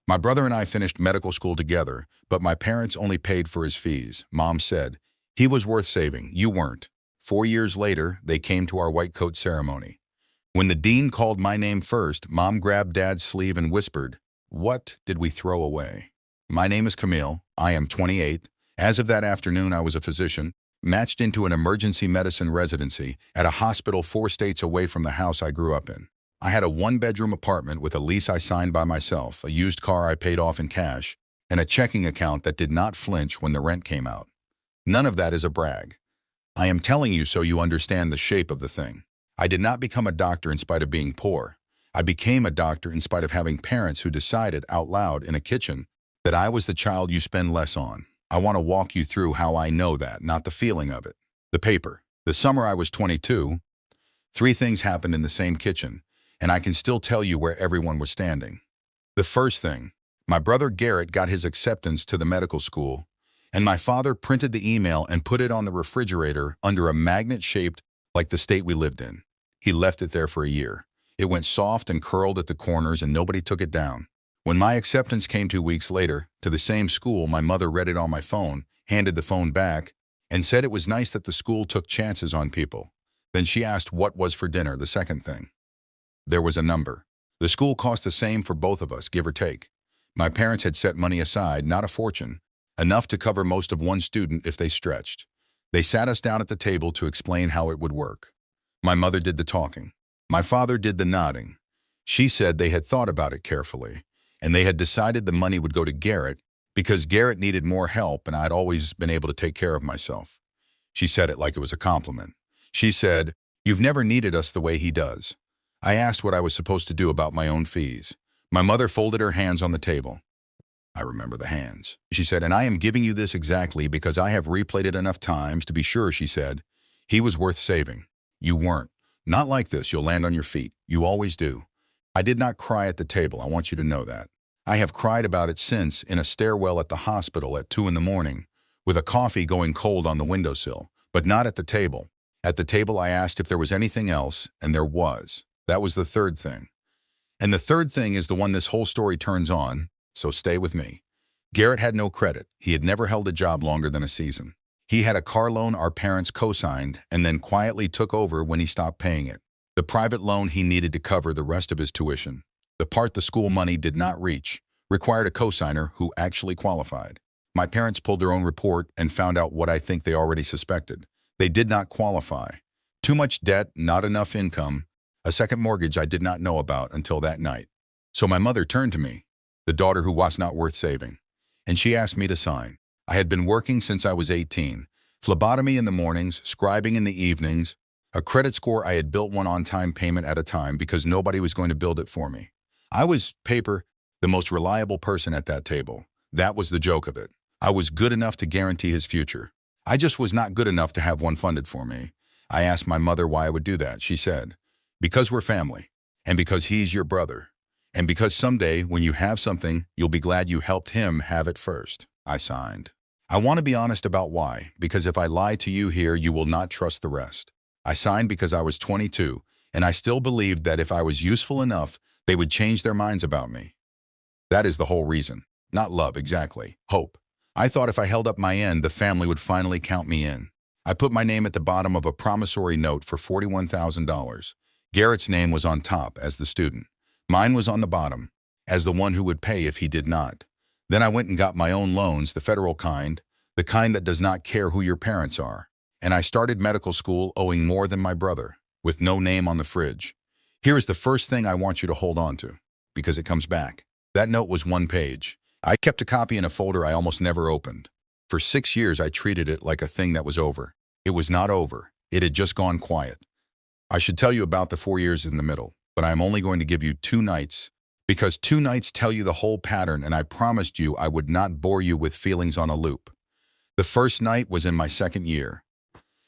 My brother and I finished medical school together, but my parents only paid for his fees. Mom said, "He was worth saving. You weren't." 4 years later, they came to our white coat ceremony. When the dean called my name first, Mom grabbed Dad's sleeve and whispered, "What did we throw away?" My name is Camille. I am 28. As of that afternoon, I was a physician, matched into an emergency medicine residency at a hospital 4 states away from the house I grew up in. I had a one-bedroom apartment with a lease I signed by myself, a used car I paid off in cash, and a checking account that did not flinch when the rent came out. None of that is a brag. I am telling you so you understand the shape of the thing. I did not become a doctor in spite of being poor. I became a doctor in spite of having parents who decided out loud in a kitchen that I was the child you spend less on. I want to walk you through how I know that, not the feeling of it. The paper. The summer I was 22, 3 things happened in the same kitchen, and I can still tell you where everyone was standing. The first thing, my brother Garrett got his acceptance to the medical school, and my father printed the email and put it on the refrigerator under a magnet shaped like the state we lived in. He left it there for a year. It went soft and curled at the corners and nobody took it down. When my acceptance came 2 weeks later, to the same school, my mother read it on my phone, handed the phone back, and said it was nice that the school took chances on people. Then she asked what was for dinner, the second thing. There was a number. The school cost the same for both of us, give or take. My parents had set money aside, not a fortune, enough to cover most of one student if they stretched. They sat us down at the table to explain how it would work. My mother did the talking. My father did the nodding. She said they had thought about it carefully, and they had decided the money would go to Garrett because Garrett needed more help and I'd always been able to take care of myself. She said it like it was a compliment. She said, "You've never needed us the way he does." I asked what I was supposed to do about my own fees. My mother folded her hands on the table. I remember the hands. She said, "And I am giving you this exactly because I have replayed it enough times to be sure," she said. "He was worth saving. You weren't. Not like this, you'll land on your feet. You always do." I did not cry at the table, I want you to know that. I have cried about it since in a stairwell at the hospital at 2 in the morning, with a coffee going cold on the windowsill, but not at the table. At the table I asked if there was anything else, and there was. That was the third thing. And the third thing is the one this whole story turns on, so stay with me. Garrett had no credit. He had never held a job longer than a season. He had a car loan our parents co-signed and then quietly took over when he stopped paying it. The private loan he needed to cover the rest of his tuition. The part the school money did not reach required a co-signer who actually qualified. My parents pulled their own report and found out what I think they already suspected. They did not qualify. Too much debt, not enough income, a second mortgage I did not know about until that night. So my mother turned to me, the daughter who was not worth saving, and she asked me to sign. I had been working since I was 18, phlebotomy in the mornings, scribing in the evenings, a credit score I had built one on-time payment at a time because nobody was going to build it for me. I was, paper, the most reliable person at that table. That was the joke of it. I was good enough to guarantee his future. I just was not good enough to have one funded for me. I asked my mother why I would do that. She said, "Because we're family, and because he's your brother, and because someday when you have something, you'll be glad you helped him have it first." I signed. I want to be honest about why, because if I lie to you here, you will not trust the rest. I signed because I was 22, and I still believed that if I was useful enough, they would change their minds about me. That is the whole reason. Not love, exactly. Hope. I thought if I held up my end, the family would finally count me in. I put my name at the bottom of a promissory note for $41,000. Garrett's name was on top as the student. Mine was on the bottom, as the one who would pay if he did not. Then I went and got my own loans, the federal kind, the kind that does not care who your parents are. And I started medical school owing more than my brother, with no name on the fridge. Here is the first thing I want you to hold on to, because it comes back. That note was 1 page. I kept a copy in a folder I almost never opened. For 6 years I treated it like a thing that was over. It was not over. It had just gone quiet. I should tell you about the 4 years in the middle, but I am only going to give you 2 nights, because 2 nights tell you the whole pattern, and I promised you I would not bore you with feelings on a loop. The first night was in my 2nd year.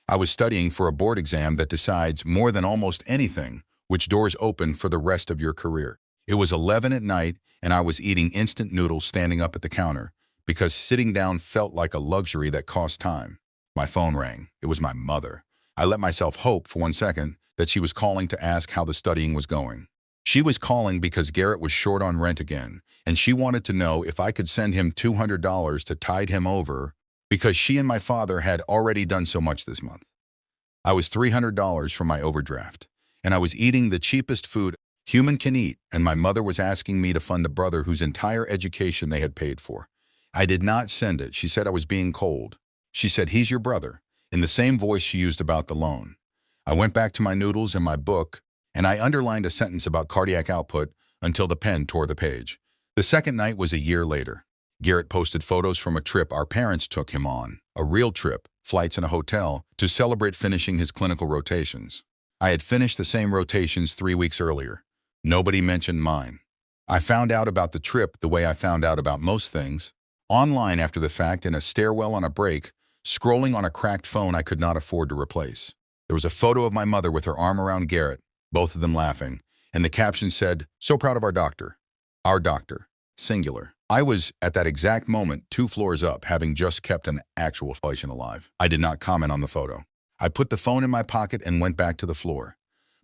I was studying for a board exam that decides, more than almost anything, which doors open for the rest of your career. It was 11 at night, and I was eating instant noodles standing up at the counter, because sitting down felt like a luxury that cost time. My phone rang. It was my mother. I let myself hope for 1 second that she was calling to ask how the studying was going. She was calling because Garrett was short on rent again, and she wanted to know if I could send him $200 to tide him over because she and my father had already done so much this month. I was $300 from my overdraft, and I was eating the cheapest food human can eat, and my mother was asking me to fund the brother whose entire education they had paid for. I did not send it. She said I was being cold. She said, "He's your brother," in the same voice she used about the loan. I went back to my noodles and my book, and I underlined a sentence about cardiac output until the pen tore the page. The second night was a year later. Garrett posted photos from a trip our parents took him on, a real trip, flights and a hotel, to celebrate finishing his clinical rotations. I had finished the same rotations 3 weeks earlier. Nobody mentioned mine. I found out about the trip the way I found out about most things, online after the fact in a stairwell on a break, scrolling on a cracked phone I could not afford to replace. There was a photo of my mother with her arm around Garrett, both of them laughing, and the caption said, "So proud of our doctor." Our doctor, singular. I was, at that exact moment, 2 floors up, having just kept an actual patient alive. I did not comment on the photo. I put the phone in my pocket and went back to the floor.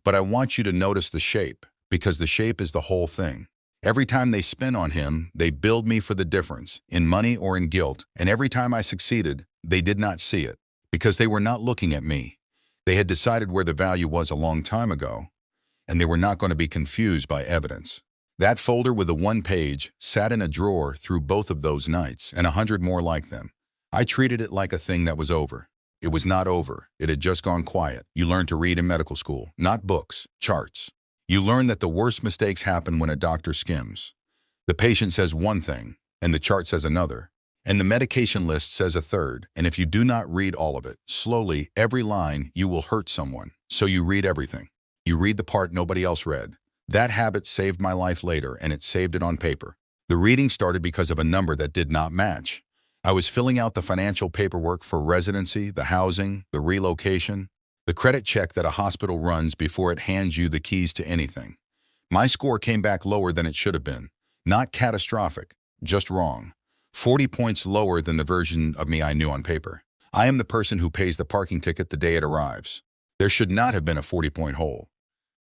But I want you to notice the shape, because the shape is the whole thing. Every time they spin on him, they billed me for the difference, in money or in guilt, and every time I succeeded, they did not see it, because they were not looking at me. They had decided where the value was a long time ago, and they were not going to be confused by evidence. That folder with the 1 page sat in a drawer through both of those nights, and 100 more like them. I treated it like a thing that was over. It was not over. It had just gone quiet. You learn to read in medical school, not books, charts. You learn that the worst mistakes happen when a doctor skims. The patient says one thing, and the chart says another, and the medication list says a third, and if you do not read all of it, slowly, every line, you will hurt someone. So you read everything. You read the part nobody else read. That habit saved my life later, and it saved it on paper. The reading started because of a number that did not match. I was filling out the financial paperwork for residency, the housing, the relocation, the credit check that a hospital runs before it hands you the keys to anything. My score came back lower than it should have been. Not catastrophic, just wrong. 40 points lower than the version of me I knew on paper. I am the person who pays the parking ticket the day it arrives. There should not have been a 40-point hole.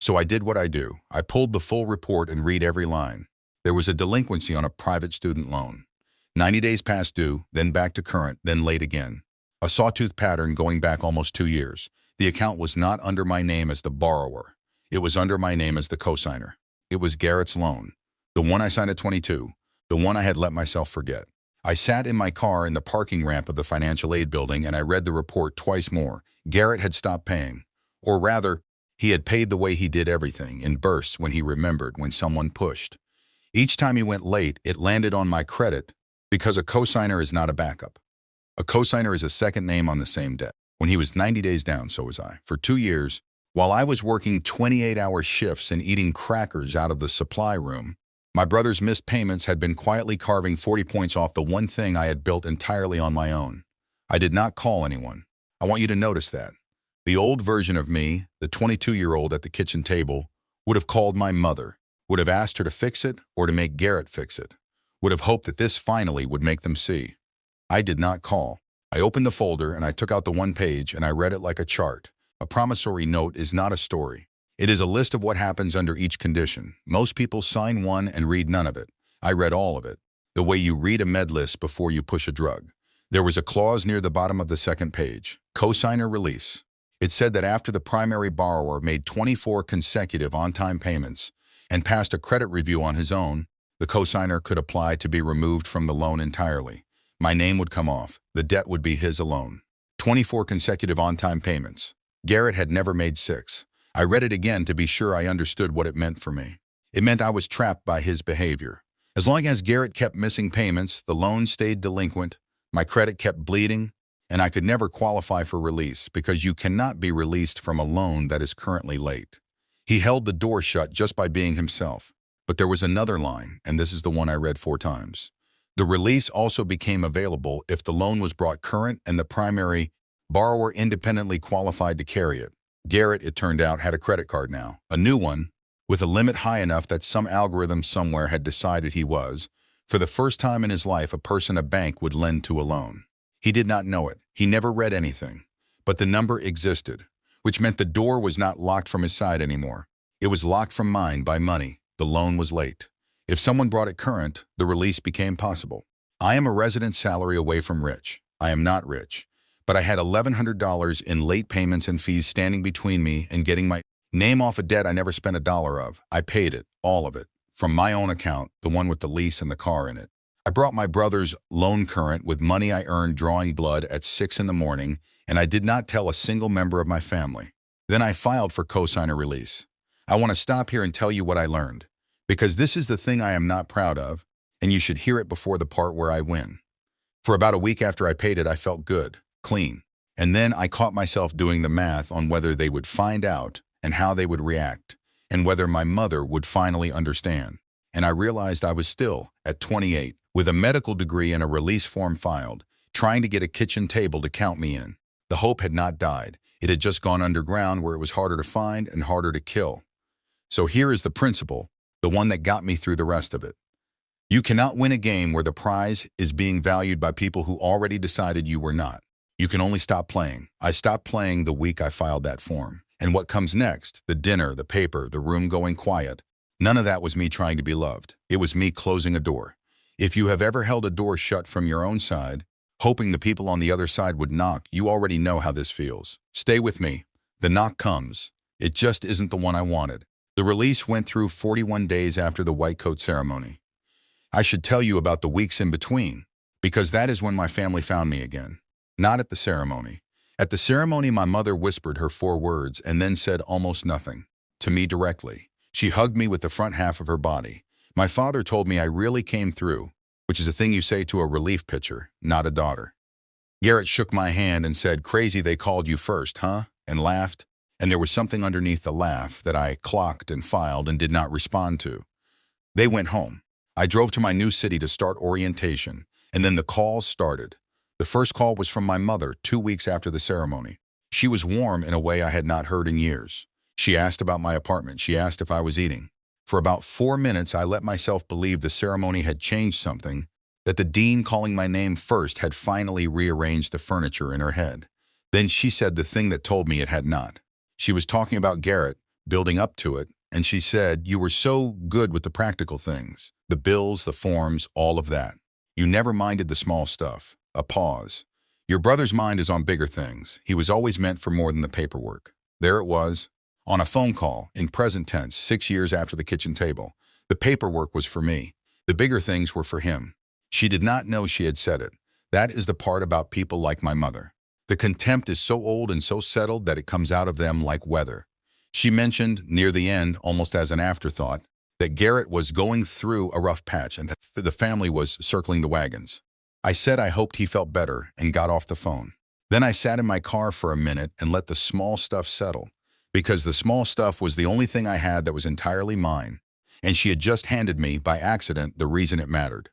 So I did what I do. I pulled the full report and read every line. There was a delinquency on a private student loan. 90 days past due, then back to current, then late again. A sawtooth pattern going back almost 2 years. The account was not under my name as the borrower. It was under my name as the cosigner. It was Garrett's loan. The one I signed at 22. The one I had let myself forget. I sat in my car in the parking ramp of the financial aid building and I read the report twice more. Garrett had stopped paying. Or rather, he had paid the way he did everything, in bursts when he remembered, when someone pushed. Each time he went late, it landed on my credit because a cosigner is not a backup. A cosigner is a second name on the same debt. When he was 90 days down, so was I. For 2 years, while I was working 28-hour shifts and eating crackers out of the supply room, my brother's missed payments had been quietly carving 40 points off the one thing I had built entirely on my own. I did not call anyone. I want you to notice that. The old version of me, the 22-year-old at the kitchen table, would have called my mother, would have asked her to fix it or to make Garrett fix it, would have hoped that this finally would make them see. I did not call. I opened the folder and I took out the 1 page and I read it like a chart. A promissory note is not a story. It is a list of what happens under each condition. Most people sign one and read none of it. I read all of it. The way you read a med list before you push a drug. There was a clause near the bottom of the 2nd page. Cosigner release. It said that after the primary borrower made 24 consecutive on-time payments and passed a credit review on his own, the cosigner could apply to be removed from the loan entirely. My name would come off. The debt would be his alone. 24 consecutive on-time payments. Garrett had never made 6. I read it again to be sure I understood what it meant for me. It meant I was trapped by his behavior. As long as Garrett kept missing payments, the loan stayed delinquent, my credit kept bleeding, and I could never qualify for release because you cannot be released from a loan that is currently late. He held the door shut just by being himself. But there was another line, and this is the one I read 4 times. The release also became available if the loan was brought current and the primary borrower independently qualified to carry it. Garrett, it turned out, had a credit card now, a new one, with a limit high enough that some algorithm somewhere had decided he was, for the first time in his life, a person a bank would lend to a loan. He did not know it. He never read anything. But the number existed, which meant the door was not locked from his side anymore. It was locked from mine by money. The loan was late. If someone brought it current, the release became possible. I am a resident salary away from rich. I am not rich. But I had $1,100 in late payments and fees standing between me and getting my name off a debt I never spent a dollar of. I paid it, all of it, from my own account, the one with the lease and the car in it. I brought my brother's loan current with money I earned drawing blood at 6 in the morning, and I did not tell a single member of my family. Then I filed for cosigner release. I want to stop here and tell you what I learned, because this is the thing I am not proud of, and you should hear it before the part where I win. For about a week after I paid it, I felt good, clean. And then I caught myself doing the math on whether they would find out and how they would react, and whether my mother would finally understand. And I realized I was still, at 28, with a medical degree and a release form filed, trying to get a kitchen table to count me in. The hope had not died. It had just gone underground where it was harder to find and harder to kill. So here is the principle, the one that got me through the rest of it. You cannot win a game where the prize is being valued by people who already decided you were not. You can only stop playing. I stopped playing the week I filed that form. And what comes next, the dinner, the paper, the room going quiet, none of that was me trying to be loved. It was me closing a door. If you have ever held a door shut from your own side, hoping the people on the other side would knock, you already know how this feels. Stay with me. The knock comes. It just isn't the one I wanted. The release went through 41 days after the white coat ceremony. I should tell you about the weeks in between, because that is when my family found me again. Not at the ceremony. At the ceremony, my mother whispered her 4 words and then said almost nothing. To me directly. She hugged me with the front half of her body. My father told me I really came through, which is a thing you say to a relief pitcher, not a daughter. Garrett shook my hand and said, "Crazy they called you first, huh?" and laughed. And there was something underneath the laugh that I clocked and filed and did not respond to. They went home. I drove to my new city to start orientation, and then the calls started. The first call was from my mother 2 weeks after the ceremony. She was warm in a way I had not heard in years. She asked about my apartment. She asked if I was eating. For about 4 minutes, I let myself believe the ceremony had changed something, that the dean calling my name first had finally rearranged the furniture in her head. Then she said the thing that told me it had not. She was talking about Garrett, building up to it, and she said, "You were so good with the practical things, the bills, the forms, all of that. You never minded the small stuff." A pause. "Your brother's mind is on bigger things. He was always meant for more than the paperwork." There it was, on a phone call, in present tense, 6 years after the kitchen table. The paperwork was for me. The bigger things were for him. She did not know she had said it. That is the part about people like my mother. The contempt is so old and so settled that it comes out of them like weather. She mentioned, near the end, almost as an afterthought, that Garrett was going through a rough patch and that the family was circling the wagons. I said I hoped he felt better and got off the phone. Then I sat in my car for a minute and let the small stuff settle, because the small stuff was the only thing I had that was entirely mine, and she had just handed me, by accident, the reason it mattered.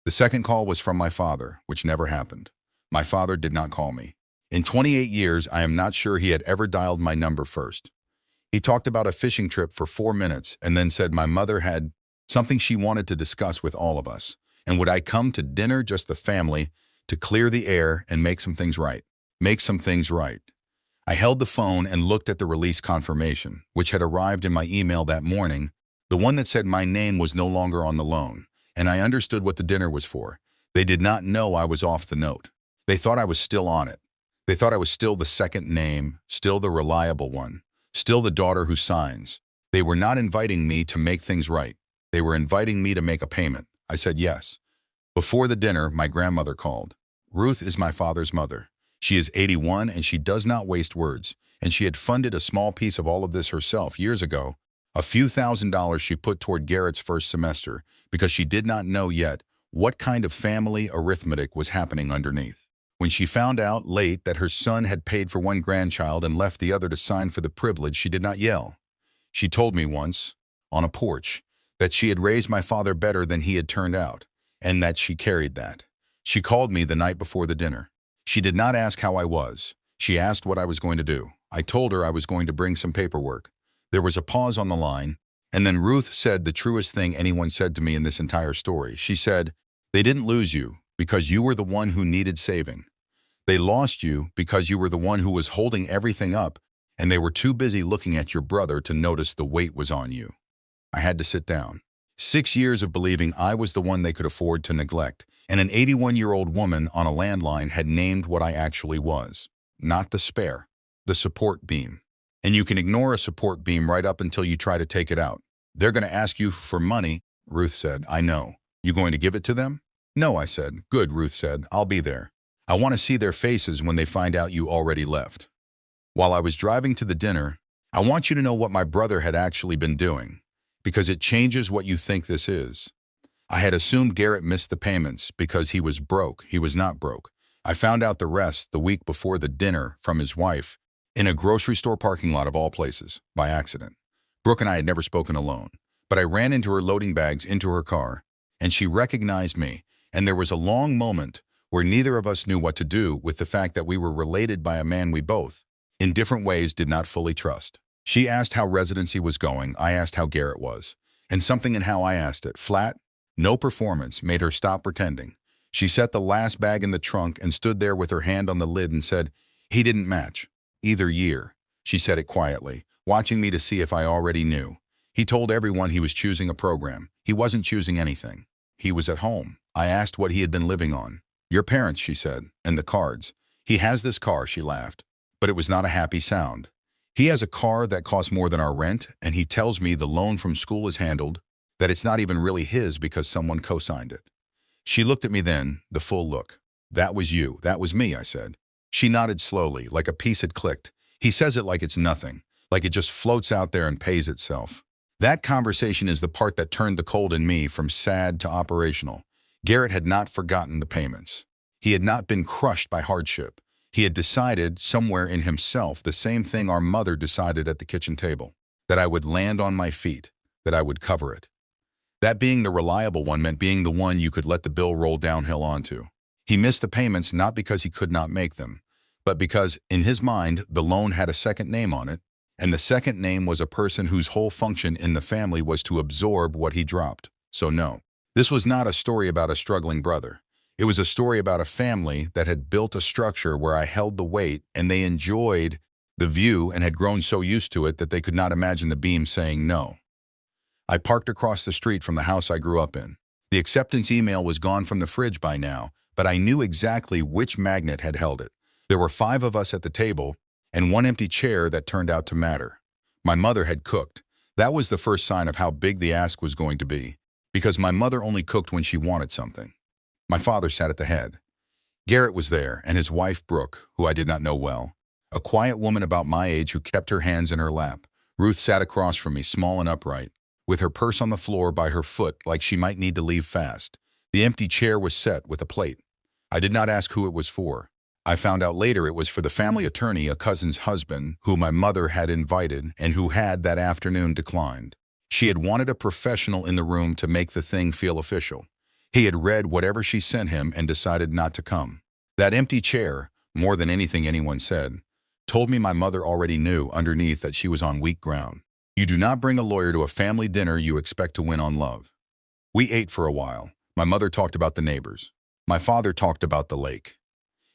The second call was from my father, which never happened. My father did not call me. In 28 years, I am not sure he had ever dialed my number first. He talked about a fishing trip for 4 minutes and then said my mother had something she wanted to discuss with all of us, and would I come to dinner, just the family, to clear the air and make some things right. Make some things right. I held the phone and looked at the release confirmation, which had arrived in my email that morning, the one that said my name was no longer on the loan, and I understood what the dinner was for. They did not know I was off the note. They thought I was still on it. They thought I was still the second name, still the reliable one, still the daughter who signs. They were not inviting me to make things right. They were inviting me to make a payment. I said yes. Before the dinner, my grandmother called. Ruth is my father's mother. She is 81 and she does not waste words, and she had funded a small piece of all of this herself years ago. A few $1,000s she put toward Garrett's first semester because she did not know yet what kind of family arithmetic was happening underneath. When she found out late that her son had paid for one grandchild and left the other to sign for the privilege, she did not yell. She told me once, on a porch, that she had raised my father better than he had turned out, and that she carried that. She called me the night before the dinner. She did not ask how I was. She asked what I was going to do. I told her I was going to bring some paperwork. There was a pause on the line, and then Ruth said the truest thing anyone said to me in this entire story. She said, "They didn't lose you because you were the one who needed saving. They lost you because you were the one who was holding everything up and they were too busy looking at your brother to notice the weight was on you. I had to sit down. 6 years of believing I was the one they could afford to neglect, and an 81-year-old woman on a landline had named what I actually was. Not the spare, the support beam. And you can ignore a support beam right up until you try to take it out. They're going to ask you for money, Ruth said. I know. You going to give it to them? No, I said. Good, Ruth said. I'll be there. I want to see their faces when they find out you already left. While I was driving to the dinner, I want you to know what my brother had actually been doing, because it changes what you think this is. I had assumed Garrett missed the payments because he was broke. He was not broke. I found out the rest the week before the dinner from his wife in a grocery store parking lot of all places, by accident. Brooke and I had never spoken alone, but I ran into her loading bags into her car, and she recognized me, and there was a long moment where neither of us knew what to do with the fact that we were related by a man we both, in different ways, did not fully trust. She asked how residency was going, I asked how Garrett was, and something in how I asked it, flat, no performance, made her stop pretending. She set the last bag in the trunk and stood there with her hand on the lid and said, "He didn't match. Either year." She said it quietly, watching me to see if I already knew. He told everyone he was choosing a program. He wasn't choosing anything. He was at home. I asked what he had been living on. "Your parents," she said, "and the cards. He has this car," she laughed. But it was not a happy sound. "He has a car that costs more than our rent, and he tells me the loan from school is handled, that it's not even really his because someone co-signed it." She looked at me then, the full look. "That was you. That was me," I said. She nodded slowly, like a piece had clicked. He says it like it's nothing, like it just floats out there and pays itself. That conversation is the part that turned the cold in me from sad to operational. Garrett had not forgotten the payments. He had not been crushed by hardship. He had decided, somewhere in himself, the same thing our mother decided at the kitchen table, that I would land on my feet, that I would cover it. That being the reliable one meant being the one you could let the bill roll downhill onto. He missed the payments not because he could not make them, but because, in his mind, the loan had a second name on it, and the second name was a person whose whole function in the family was to absorb what he dropped. So no, this was not a story about a struggling brother. It was a story about a family that had built a structure where I held the weight, and they enjoyed the view and had grown so used to it that they could not imagine the beam saying no. I parked across the street from the house I grew up in. The acceptance email was gone from the fridge by now, but I knew exactly which magnet had held it. There were 5 of us at the table, and 1 empty chair that turned out to matter. My mother had cooked. That was the first sign of how big the ask was going to be, because my mother only cooked when she wanted something. My father sat at the head. Garrett was there, and his wife Brooke, who I did not know well. A quiet woman about my age who kept her hands in her lap. Ruth sat across from me, small and upright, with her purse on the floor by her foot like she might need to leave fast. The empty chair was set with a plate. I did not ask who it was for. I found out later it was for the family attorney, a cousin's husband, who my mother had invited and who had that afternoon declined. She had wanted a professional in the room to make the thing feel official. He had read whatever she sent him and decided not to come. That empty chair, more than anything anyone said, told me my mother already knew underneath that she was on weak ground. You do not bring a lawyer to a family dinner you expect to win on love. We ate for a while. My mother talked about the neighbors. My father talked about the lake.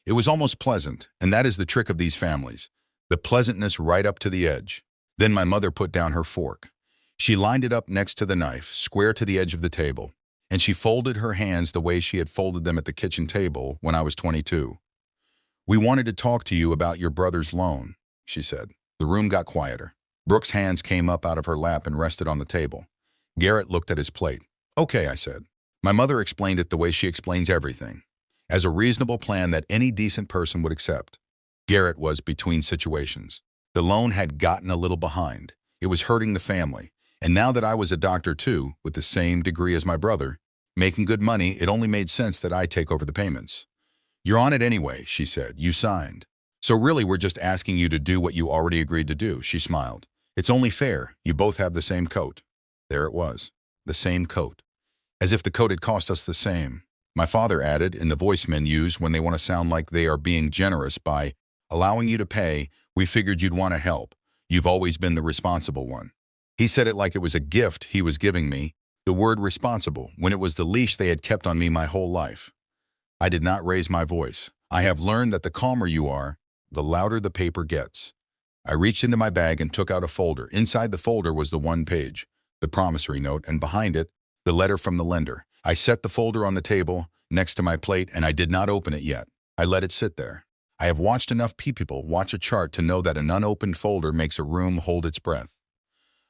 It was almost pleasant, and that is the trick of these families, the pleasantness right up to the edge. Then my mother put down her fork. She lined it up next to the knife, square to the edge of the table, and she folded her hands the way she had folded them at the kitchen table when I was 22. "We wanted to talk to you about your brother's loan," she said. The room got quieter. Brooke's hands came up out of her lap and rested on the table. Garrett looked at his plate. "Okay," I said. My mother explained it the way she explains everything, as a reasonable plan that any decent person would accept. Garrett was between situations. The loan had gotten a little behind. It was hurting the family. And now that I was a doctor too, with the same degree as my brother, making good money, it only made sense that I take over the payments. "You're on it anyway," she said. "You signed. So really we're just asking you to do what you already agreed to do," she smiled. "It's only fair. You both have the same coat." There it was. The same coat. As if the coat had cost us the same. My father added, in the voice men use when they want to sound like they are being generous by allowing you to pay, "We figured you'd want to help. You've always been the responsible one." He said it like it was a gift he was giving me, the word responsible, when it was the leash they had kept on me my whole life. I did not raise my voice. I have learned that the calmer you are, the louder the paper gets. I reached into my bag and took out a folder. Inside the folder was the one page, the promissory note, and behind it, the letter from the lender. I set the folder on the table next to my plate, and I did not open it yet. I let it sit there. I have watched enough people watch a chart to know that an unopened folder makes a room hold its breath.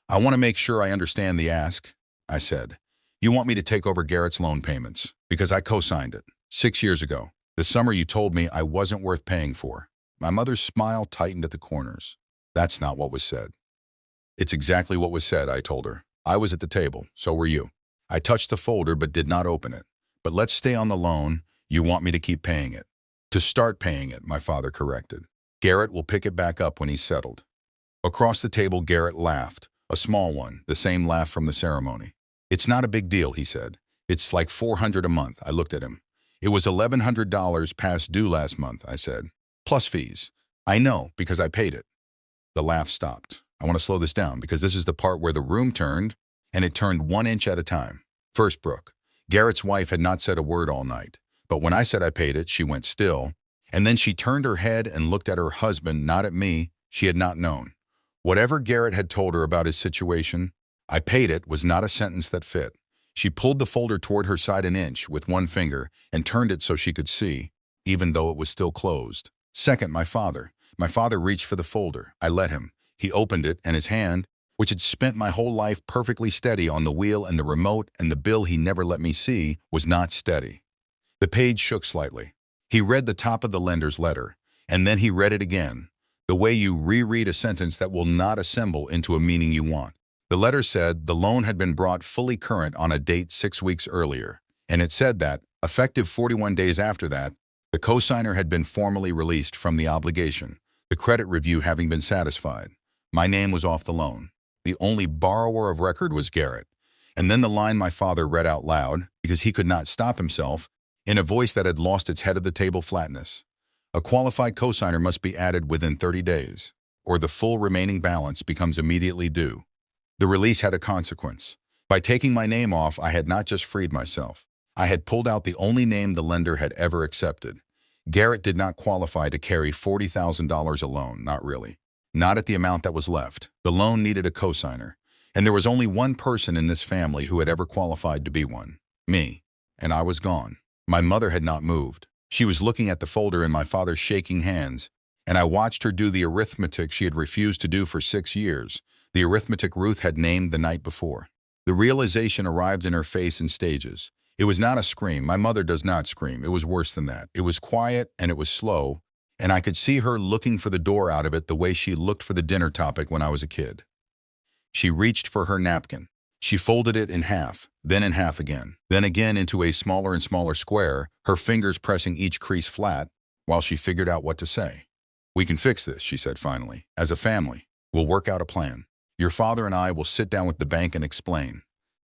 I want to make sure I understand the ask, I said. You want me to take over Garrett's loan payments, because I co-signed it 6 years ago, the summer you told me I wasn't worth paying for. My mother's smile tightened at the corners. That's not what was said. It's exactly what was said, I told her. I was at the table, so were you. I touched the folder but did not open it. But let's stay on the loan. You want me to keep paying it. To start paying it, my father corrected. Garrett will pick it back up when he's settled. Across the table, Garrett laughed, a small one, the same laugh from the ceremony. It's not a big deal, he said. It's like $400 a month. I looked at him. It was $1,100 past due last month, I said. Plus fees. I know, because I paid it. The laugh stopped. I want to slow this down because this is the part where the room turned, and it turned 1 inch at a time. First, Brooke. Garrett's wife had not said a word all night, but when I said I paid it, she went still, and then she turned her head and looked at her husband, not at me. She had not known. Whatever Garrett had told her about his situation, I paid it, was not a sentence that fit. She pulled the folder toward her side an inch with one finger and turned it so she could see, even though it was still closed. Second, my father. My father reached for the folder. I let him. He opened it, and his hand, which had spent my whole life perfectly steady on the wheel and the remote and the bill he never let me see, was not steady. The page shook slightly. He read the top of the lender's letter, and then he read it again, the way you reread a sentence that will not assemble into a meaning you want. The letter said the loan had been brought fully current on a date 6 weeks earlier, and it said that, effective 41 days after that, the cosigner had been formally released from the obligation, the credit review having been satisfied. My name was off the loan. The only borrower of record was Garrett. And then the line my father read out loud, because he could not stop himself, in a voice that had lost its head-of-the-table flatness. A qualified cosigner must be added within 30 days, or the full remaining balance becomes immediately due. The release had a consequence. By taking my name off, I had not just freed myself. I had pulled out the only name the lender had ever accepted. Garrett did not qualify to carry $40,000 alone, not really. Not at the amount that was left. The loan needed a cosigner, and there was only one person in this family who had ever qualified to be one. Me. And I was gone. My mother had not moved. She was looking at the folder in my father's shaking hands, and I watched her do the arithmetic she had refused to do for 6 years, the arithmetic Ruth had named the night before. The realization arrived in her face in stages. It was not a scream. My mother does not scream. It was worse than that. It was quiet and it was slow, and I could see her looking for the door out of it the way she looked for the dinner topic when I was a kid. She reached for her napkin. She folded it in half, then in half again, then again into a smaller and smaller square, her fingers pressing each crease flat, while she figured out what to say. We can fix this, she said finally. As a family, we'll work out a plan. Your father and I will sit down with the bank and explain.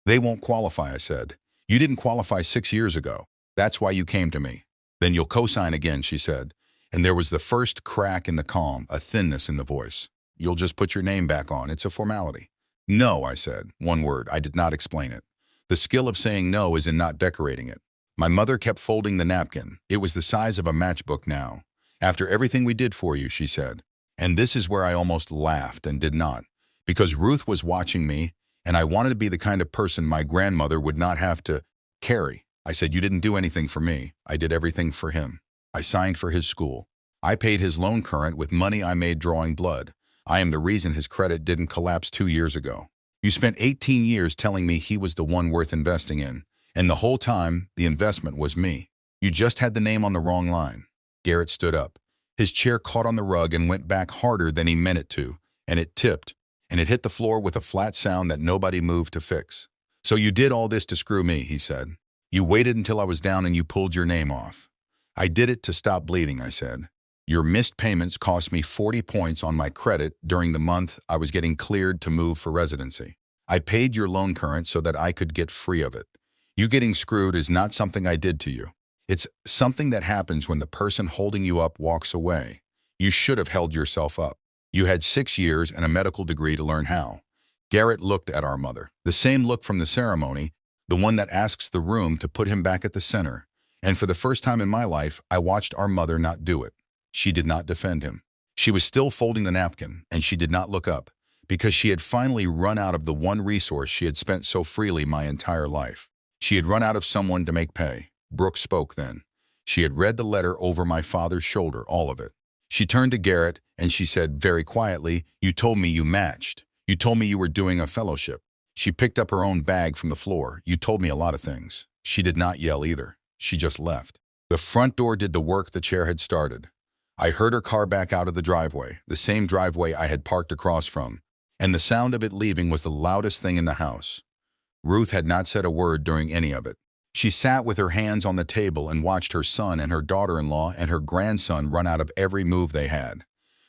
They won't qualify, I said. You didn't qualify 6 years ago. That's why you came to me. Then you'll co-sign again, she said. And there was the first crack in the calm, a thinness in the voice. You'll just put your name back on. It's a formality. No, I said. One word. I did not explain it. The skill of saying no is in not decorating it. My mother kept folding the napkin. It was the size of a matchbook now. After everything we did for you, she said. And this is where I almost laughed and did not. Because Ruth was watching me, and I wanted to be the kind of person my grandmother would not have to carry. I said, you didn't do anything for me. I did everything for him. I signed for his school. I paid his loan current with money I made drawing blood. I am the reason his credit didn't collapse 2 years ago. You spent 18 years telling me he was the one worth investing in, and the whole time, the investment was me. You just had the name on the wrong line. Garrett stood up. His chair caught on the rug and went back harder than he meant it to, and it tipped, and it hit the floor with a flat sound that nobody moved to fix. So you did all this to screw me, he said. You waited until I was down and you pulled your name off. I did it to stop bleeding, I said. Your missed payments cost me 40 points on my credit during the month I was getting cleared to move for residency. I paid your loan current so that I could get free of it. You getting screwed is not something I did to you. It's something that happens when the person holding you up walks away. You should have held yourself up. You had 6 years and a medical degree to learn how. Garrett looked at our mother, the same look from the ceremony, the one that asks the room to put him back at the center. And for the first time in my life, I watched our mother not do it. She did not defend him. She was still folding the napkin, and she did not look up, because she had finally run out of the one resource she had spent so freely my entire life. She had run out of someone to make pay. Brooke spoke then. She had read the letter over my father's shoulder, all of it. She turned to Garrett, and she said very quietly, "You told me you matched. You told me you were doing a fellowship." She picked up her own bag from the floor. "You told me a lot of things." She did not yell either. She just left. The front door did the work the chair had started. I heard her car back out of the driveway, the same driveway I had parked across from, and the sound of it leaving was the loudest thing in the house. Ruth had not said a word during any of it. She sat with her hands on the table and watched her son and her daughter-in-law and her grandson run out of every move they had.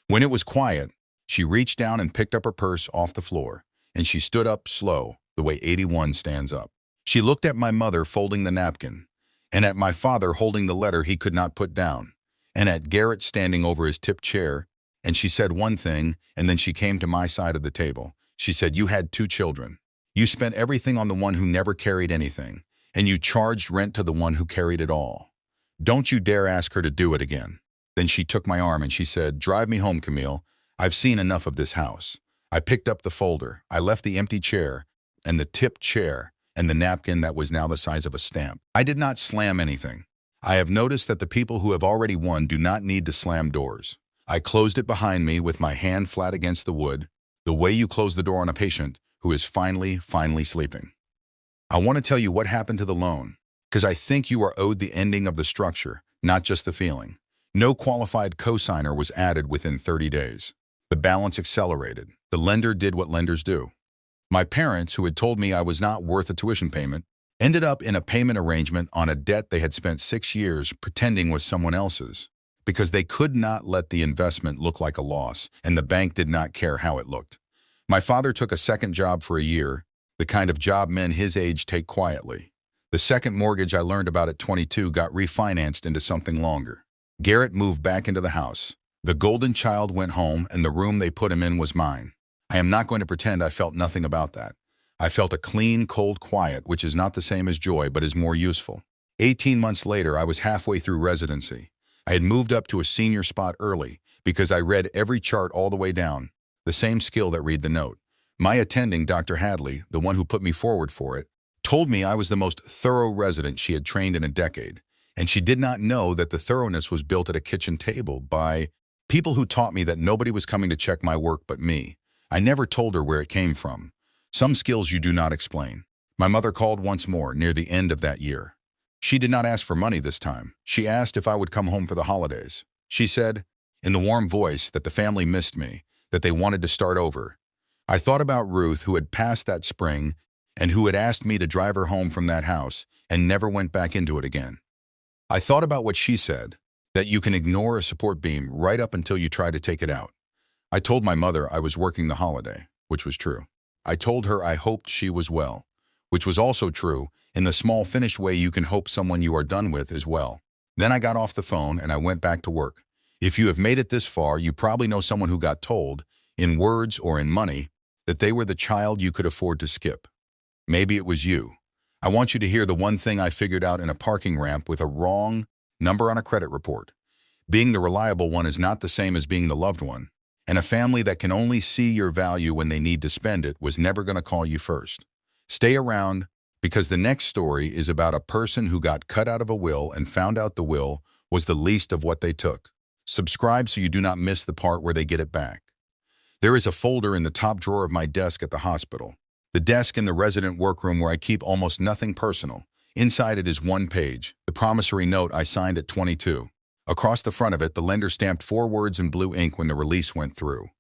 When it was quiet, she reached down and picked up her purse off the floor, and she stood up slow, the way 81 stands up. She looked at my mother folding the napkin, and at my father holding the letter he could not put down, and at Garrett standing over his tipped chair, and she said one thing, and then she came to my side of the table. She said, "You had 2 children. You spent everything on the one who never carried anything, and you charged rent to the one who carried it all. Don't you dare ask her to do it again." Then she took my arm and she said, "Drive me home, Camille. I've seen enough of this house." I picked up the folder. I left the empty chair, and the tipped chair, and the napkin that was now the size of a stamp. I did not slam anything. I have noticed that the people who have already won do not need to slam doors. I closed it behind me with my hand flat against the wood, the way you close the door on a patient who is finally sleeping. I want to tell you what happened to the loan, because I think you are owed the ending of the structure, not just the feeling. No qualified cosigner was added within 30 days. The balance accelerated. The lender did what lenders do. My parents, who had told me I was not worth a tuition payment, ended up in a payment arrangement on a debt they had spent 6 years pretending was someone else's, because they could not let the investment look like a loss, and the bank did not care how it looked. My father took a second job for a year, the kind of job men his age take quietly. The second mortgage I learned about at 22 got refinanced into something longer. Garrett moved back into the house. The golden child went home, and the room they put him in was mine. I am not going to pretend I felt nothing about that. I felt a clean, cold quiet, which is not the same as joy, but is more useful. 18 months later, I was halfway through residency. I had moved up to a senior spot early because I read every chart all the way down, the same skill that read the note. My attending, Dr. Hadley, the one who put me forward for it, told me I was the most thorough resident she had trained in a decade, and she did not know that the thoroughness was built at a kitchen table by people who taught me that nobody was coming to check my work but me. I never told her where it came from. Some skills you do not explain. My mother called once more near the end of that year. She did not ask for money this time. She asked if I would come home for the holidays. She said, in the warm voice, that the family missed me, that they wanted to start over. I thought about Ruth, who had passed that spring and who had asked me to drive her home from that house and never went back into it again. I thought about what she said, that you can ignore a support beam right up until you try to take it out. I told my mother I was working the holiday, which was true. I told her I hoped she was well, which was also true, in the small finished way you can hope someone you are done with is well. Then I got off the phone and I went back to work. If you have made it this far, you probably know someone who got told, in words or in money, that they were the child you could afford to skip. Maybe it was you. I want you to hear the one thing I figured out in a parking ramp with a wrong number on a credit report. Being the reliable one is not the same as being the loved one. And a family that can only see your value when they need to spend it was never going to call you first. Stay around, because the next story is about a person who got cut out of a will and found out the will was the least of what they took. Subscribe so you do not miss the part where they get it back. There is a folder in the top drawer of my desk at the hospital. The desk in the resident workroom where I keep almost nothing personal. Inside it is one page, the promissory note I signed at 22. Across the front of it, the lender stamped 4 words in blue ink when the release went through.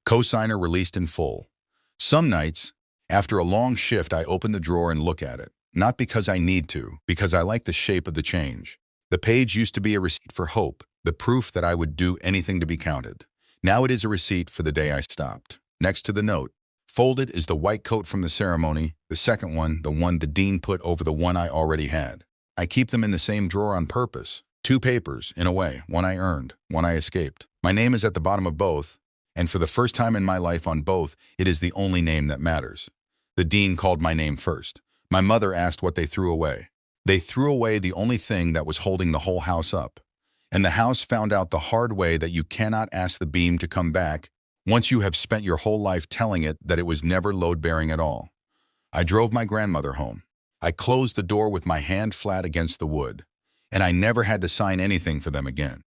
Cosigner released in full. Some nights, after a long shift, I open the drawer and look at it. Not because I need to, because I like the shape of the change. The page used to be a receipt for hope, the proof that I would do anything to be counted. Now it is a receipt for the day I stopped. Next to the note, folded, is the white coat from the ceremony, the second one, the one the dean put over the one I already had. I keep them in the same drawer on purpose. 2 papers, in a way, one I earned, one I escaped. My name is at the bottom of both, and for the first time in my life on both, it is the only name that matters. The dean called my name first. My mother asked what they threw away. They threw away the only thing that was holding the whole house up. And the house found out the hard way that you cannot ask the beam to come back once you have spent your whole life telling it that it was never load-bearing at all. I drove my grandmother home. I closed the door with my hand flat against the wood, and I never had to sign anything for them again.